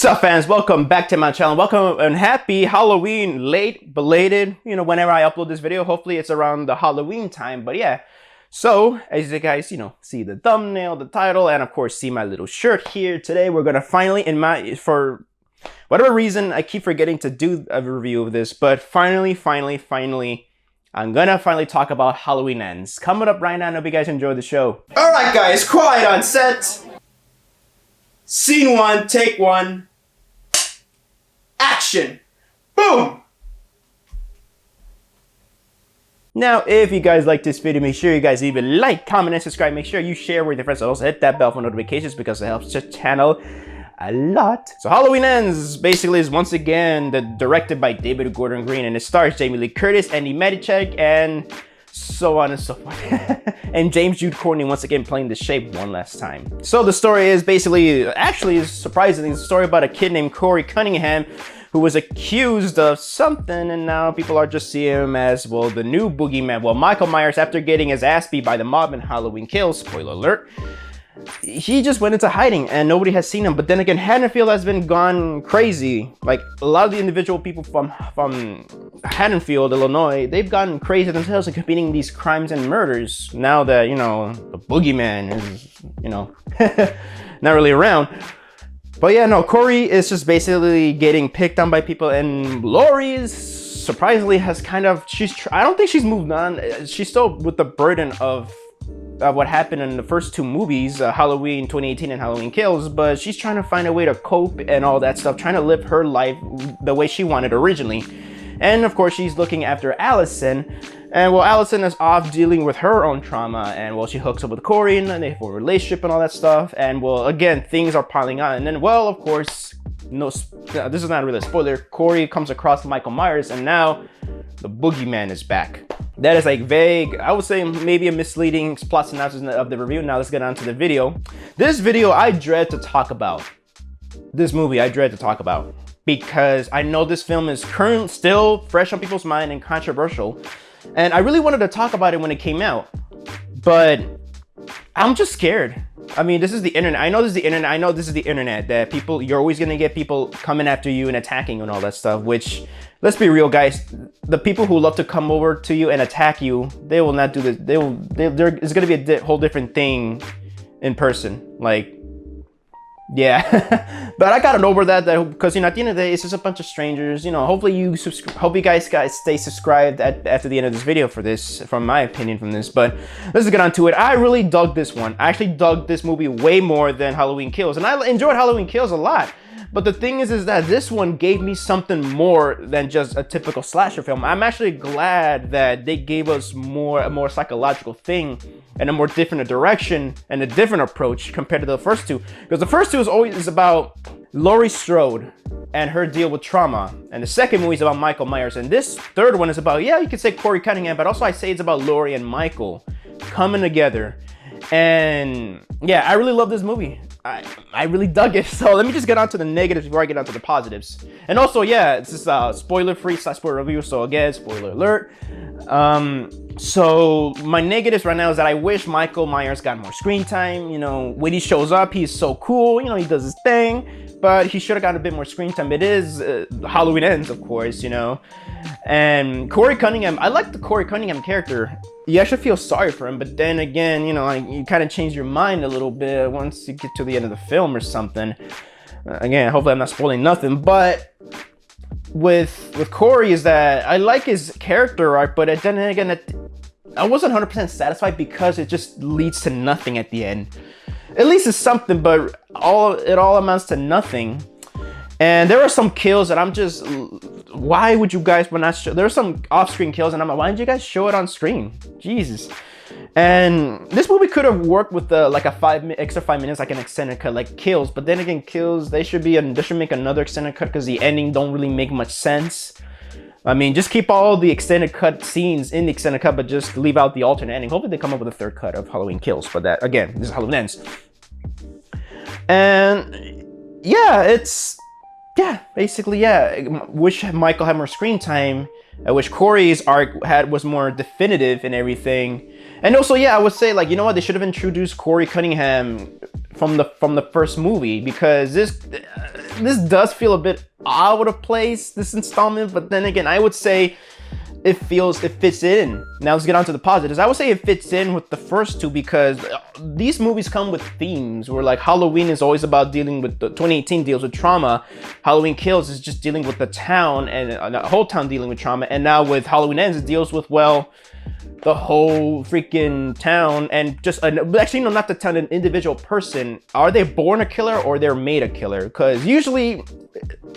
What's up, fans? Welcome back to my channel. Welcome and happy Halloween, late, belated, whenever I upload this video. Hopefully it's around the Halloween time, but yeah. So, as you guys, see the thumbnail, the title, and of course see my little shirt here. Today we're gonna finally, for whatever reason, I keep forgetting to do a review of this, but finally, I'm gonna finally talk about Halloween Ends. Coming up right now, I hope you guys enjoy the show. Alright guys, quiet on set. Scene one, take one. Action! Boom! Now, if you guys like this video, make sure you guys leave a like, comment, and subscribe. Make sure you share with your friends. Also, hit that bell for notifications because it helps the channel a lot. So, Halloween Ends basically is once again directed by David Gordon Green, and it stars Jamie Lee Curtis, Andy Matichak, and so on and so forth. And James Jude Courtney once again playing the Shape one last time. So the story is basically, actually surprisingly, it's a story about a kid named Corey Cunningham who was accused of something, and now people are just seeing him as, well, the new boogeyman. Well, Michael Myers, after getting his ass beat by the mob in Halloween Kills, spoiler alert, he just went into hiding and nobody has seen him. But then again, Haddonfield has been gone crazy. Like, a lot of the individual people from Haddonfield, Illinois, they've gotten crazy themselves and committing these crimes and murders. Now that, the boogeyman is, not really around. But yeah, no, Corey is just basically getting picked on by people, and Laurie is surprisingly has kind of, I don't think she's moved on. She's still with the burden of what happened in the first two movies, Halloween 2018 and Halloween Kills, but she's trying to find a way to cope and all that stuff, trying to live her life the way she wanted originally. And of course, she's looking after Allison, and well, Allison is off dealing with her own trauma, and well, she hooks up with Corey, and they have a relationship and all that stuff, and well, again, things are piling on, and then, well, of course, this is not really a spoiler, Corey comes across Michael Myers, and now the boogeyman is back. That is like vague, I would say maybe a misleading plot synopsis of the review. Now let's get on to the video. This video I dread to talk about. This movie I dread to talk about because I know this film is still fresh on people's mind and controversial. And I really wanted to talk about it when it came out, but I'm just scared. I mean, this is the internet. I know this is the internet. I know this is the internet that you're always going to get people coming after you and attacking you and all that stuff, which, let's be real, guys, the people who love to come over to you and attack you, they will not do this. It's going to be a whole different thing in person. Like, yeah. But I got it over that because, at the end of the day, it's just a bunch of strangers. Hopefully hope you guys stay subscribed after the end of this video from my opinion from this. But let's get on to it. I really dug this one. I actually dug this movie way more than Halloween Kills, and I enjoyed Halloween Kills a lot. But the thing is that this one gave me something more than just a typical slasher film. I'm actually glad that they gave us a more psychological thing and a more different direction and a different approach compared to the first two. Because the first two is always about Laurie Strode and her deal with trauma. And the second movie is about Michael Myers. And this third one is about, yeah, you could say Corey Cunningham, but also I say it's about Laurie and Michael coming together. And yeah, I really love this movie. I really dug it. So let me just get on to the negatives before I get on to the positives. And also, yeah, it's just spoiler-free / spoiler review. So again, spoiler alert. So my negatives right now is that I wish Michael Myers got more screen time. When he shows up, he's so cool. He does his thing, but he should have gotten a bit more screen time. It is Halloween Ends, of course, And Corey Cunningham, I like the Corey Cunningham character. You actually feel sorry for him, but then again, you kind of change your mind a little bit once you get to the end of the film or something. Again, hopefully I'm not spoiling nothing, but with Corey is that I like his character arc, but then again, I wasn't 100% satisfied because it just leads to nothing at the end. At least it's something, but it all amounts to nothing. And there are some kills that I'm just, why would you guys not show? There are some off-screen kills, and I'm like, why didn't you guys show it on screen? Jesus. And this movie could have worked with like a extra 5 minutes, like an extended cut, like Kills. But then again, Kills, they should make another extended cut because the ending don't really make much sense. I mean, just keep all the extended cut scenes in the extended cut, but just leave out the alternate ending. Hopefully they come up with a third cut of Halloween Kills. But that, again, this is Halloween Ends. And yeah, basically, yeah. Wish Michael had more screen time. I wish Corey's arc was more definitive and everything. And also, yeah, I would say, like, you know what? They should have introduced Corey Cunningham from the first movie, because this does feel a bit out of place, this installment, but then again, I would say it fits in. Now let's get on to the positives. I would say it fits in with the first two because these movies come with themes where like Halloween is always about dealing with 2018 deals with trauma. Halloween Kills is just dealing with the town and the whole town dealing with trauma. And now with Halloween Ends, it deals with, well, the whole freaking town and just actually no, not the town, an individual person. Are they born a killer or they're made a killer? Because usually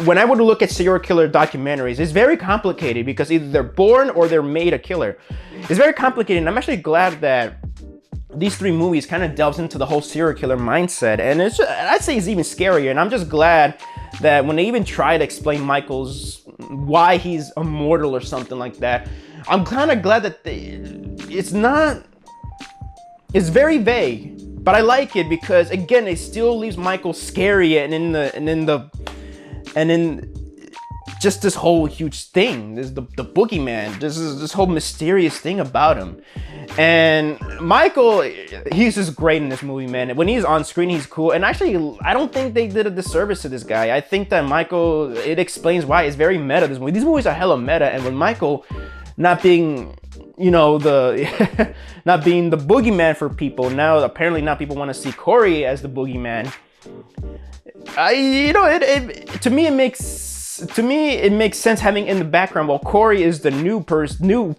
when I would look at serial killer documentaries, it's very complicated because either they're born or they're made a killer. It's very complicated, and I'm actually glad that these three movies kind of delves into the whole serial killer mindset, and it's just, I'd say it's even scarier. And I'm just glad that when they even try to explain Michael's why he's immortal or something like that, I'm kind of glad that it's very vague, but I like it because again, it still leaves Michael scary and in just this whole huge thing. This the boogeyman. This whole mysterious thing about him. And Michael, he's just great in this movie, man. When he's on screen, he's cool. And actually, I don't think they did a disservice to this guy. I think that Michael, it explains why it's very meta, this movie. These movies are hella meta, and with Michael not being, you know, not being the boogeyman for people, now apparently now people want to see Corey as the boogeyman. To me it makes sense having in the background while Corey is the new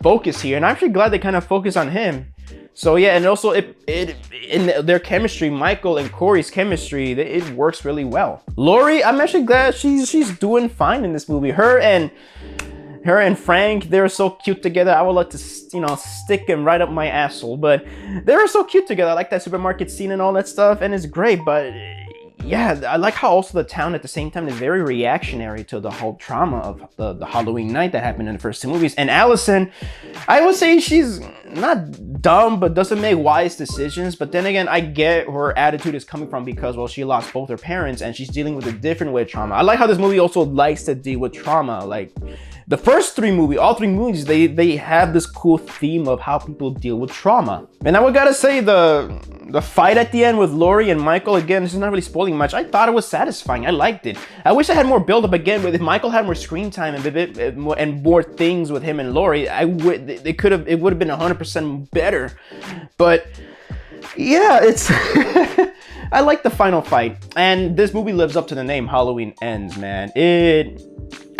focus here, and I'm actually glad they kind of focus on him. So yeah, and also in their chemistry, Michael and Corey's chemistry, it works really well. Laurie, I'm actually glad she's doing fine in this movie. Her and Frank, they're so cute together. I would like to, stick them right up my asshole, but they were so cute together. I like that supermarket scene and all that stuff, and it's great, but yeah, I like how also the town at the same time is very reactionary to the whole trauma of the Halloween night that happened in the first two movies. And Allison, I would say she's not dumb, but doesn't make wise decisions. But then again, I get where her attitude is coming from because, well, she lost both her parents and she's dealing with a different way of trauma. I like how this movie also likes to deal with trauma. Like the first three movies, all three movies, they have this cool theme of how people deal with trauma. And I would gotta say the fight at the end with Laurie and Michael, again, this is not really spoiling much. I thought it was satisfying. I liked it. I wish I had more build up again. If Michael had more screen time and more things with him and Laurie, it would have been 100% better. But yeah, it's I like the final fight, and this movie lives up to the name. Halloween Ends, man.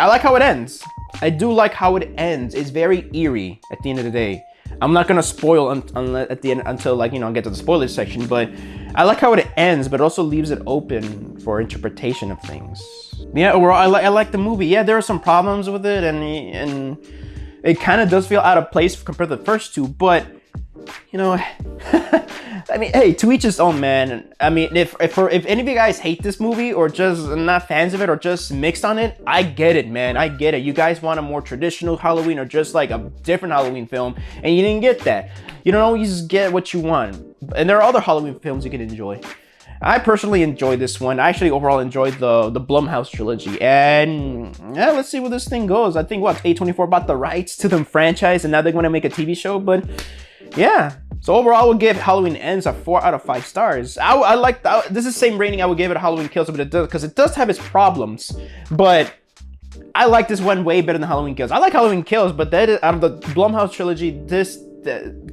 I like how it ends. I do like how it ends. It's very eerie at the end of the day. I'm not gonna spoil at the end until get to the spoilers section, but I like how it ends, but also leaves it open for interpretation of things. Yeah, overall, I like the movie. Yeah, there are some problems with it, and it kind of does feel out of place compared to the first two, but I mean, hey, to each his own, man. I mean, if any of you guys hate this movie or just not fans of it or just mixed on it, I get it, man. I get it. You guys want a more traditional Halloween or just like a different Halloween film, and you didn't get that. You just get what you want. And there are other Halloween films you can enjoy. I personally enjoyed this one. I actually overall enjoyed the Blumhouse trilogy. And yeah, let's see where this thing goes. I think A24 bought the rights to the franchise, and now they're going to make a TV show, but yeah. So overall, I would give Halloween Ends a 4 out of 5 stars. I like this is the same rating I would give it Halloween Kills, but it does have its problems. But I like this one way better than Halloween Kills. I like Halloween Kills, but that is, out of the Blumhouse trilogy,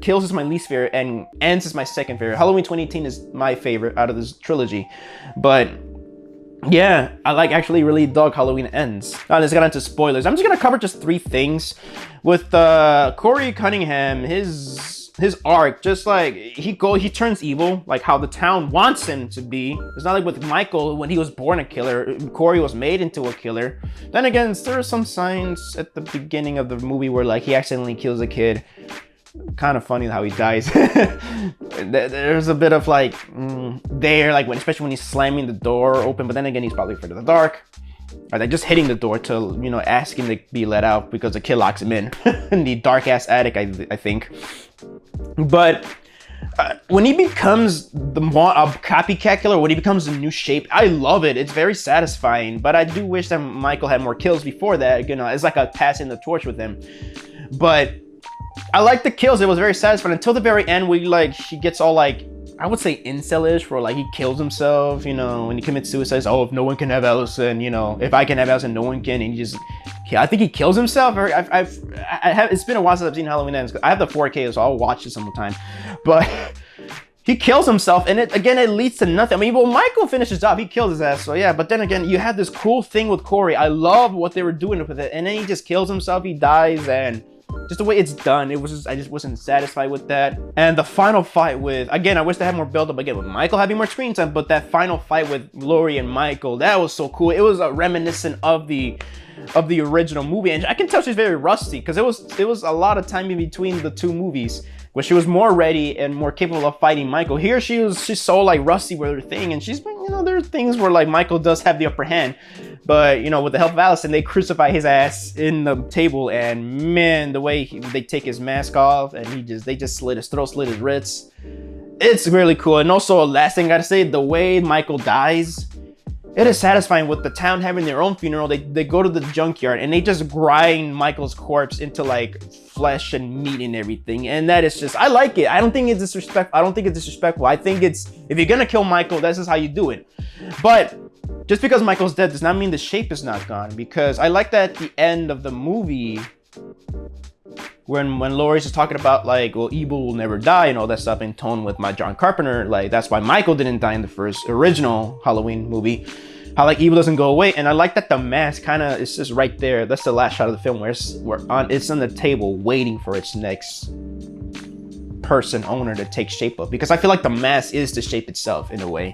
Kills is my least favorite and Ends is my second favorite. Halloween 2018 is my favorite out of this trilogy. But yeah, I actually really dug Halloween Ends. Now let's get into spoilers. I'm just gonna cover just 3 things with Corey Cunningham. His arc, just like he turns evil, like how the town wants him to be. It's not like with Michael when he was born a killer. Corey was made into a killer. Then again, there are some signs at the beginning of the movie where like he accidentally kills a kid. Kind of funny how he dies. There's a bit of like especially when he's slamming the door open, but then again he's probably afraid of the dark. Or they're just hitting the door to ask him to be let out because the kid locks him in the dark ass attic, I think. But when he becomes a copycat killer, when he becomes a new shape, I love it. It's very satisfying. But I do wish that Michael had more kills before that. It's like a passing the torch with him. But I like the kills. It was very satisfying until the very end where he gets all like I would say incel-ish, where like he kills himself, you know, when he commits suicide. Oh, if no one can have Allison, you know, if I can have Allison, no one can. And he just, I think he kills himself. Or I have. It's been a while since I've seen Halloween Ends. I have the 4K, so I'll watch it sometime. But he kills himself, and it leads to nothing. I mean, well, Michael finished his job. He killed his ass. So yeah, but then again, you had this cool thing with Corey. I love what they were doing with it, and then he just kills himself. He dies, and just the way it's done, it was just, I just wasn't satisfied with that. And the final fight with, again, I wish they had more build up again with Michael having more screen time, but that final fight with Laurie and Michael, that was so cool. It was reminiscent of the original movie, and I can tell she's very rusty because it was a lot of time in between the two movies where she was more ready and more capable of fighting Michael. Here she's so like rusty with her thing, and she's been, you know, there are things where like Michael does have the upper hand, but you know, with the help of Allison, they crucify his ass in the table, and man, the way they take his mask off and they just slit his throat, slit his wrists. It's really cool. And also, last thing I gotta say, the way Michael dies, it is satisfying. With the town having their own funeral, they go to the junkyard and they just grind Michael's corpse into like flesh and meat and everything. And that is just, I like it. I don't think it's disrespectful. I think it's, if you're gonna kill Michael, this is how you do it. But just because Michael's dead does not mean the shape is not gone, because I like that at the end of the movie, when Laurie's just talking about like, well, evil will never die and all that stuff, in tone with my John Carpenter, like that's why Michael didn't die in the first original Halloween movie, how like evil doesn't go away. And I like that the mask kind of is just right there. That's the last shot of the film where it's on the table waiting for its next owner to take shape of, because I feel like the mask is the shape itself in a way.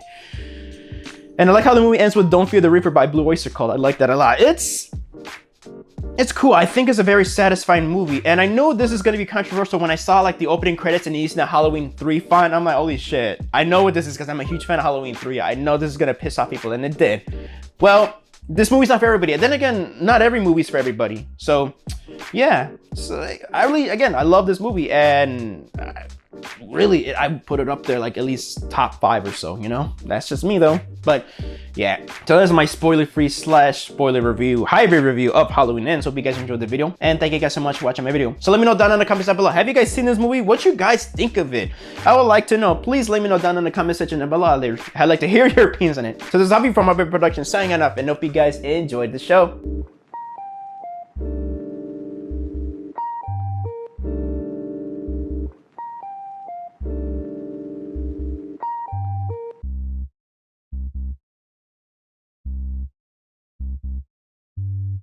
And I like how the movie ends with "Don't Fear the Reaper" by Blue Oyster Cult. I like that a lot. It's cool. I think it's a very satisfying movie. And I know this is going to be controversial. When I saw like the opening credits and using the Halloween 3 font, I'm like, holy shit. I know what this is because I'm a huge fan of Halloween 3. I know this is going to piss off people, and it did. Well, this movie's not for everybody. And then again, not every movie's for everybody. So yeah, so I love this movie, and really, I put it up there like at least top 5 or so, you know? That's just me though. But yeah, so that's my spoiler-free / spoiler review, hybrid review of Halloween Ends. Hope you guys enjoyed the video, and thank you guys so much for watching my video. So let me know down in the comments down below, have you guys seen this movie? What you guys think of it? I would like to know. Please let me know down in the comment section down below. I'd like to hear your opinions on it. So this is Javi from Javi Production signing off, and hope you guys enjoyed the show.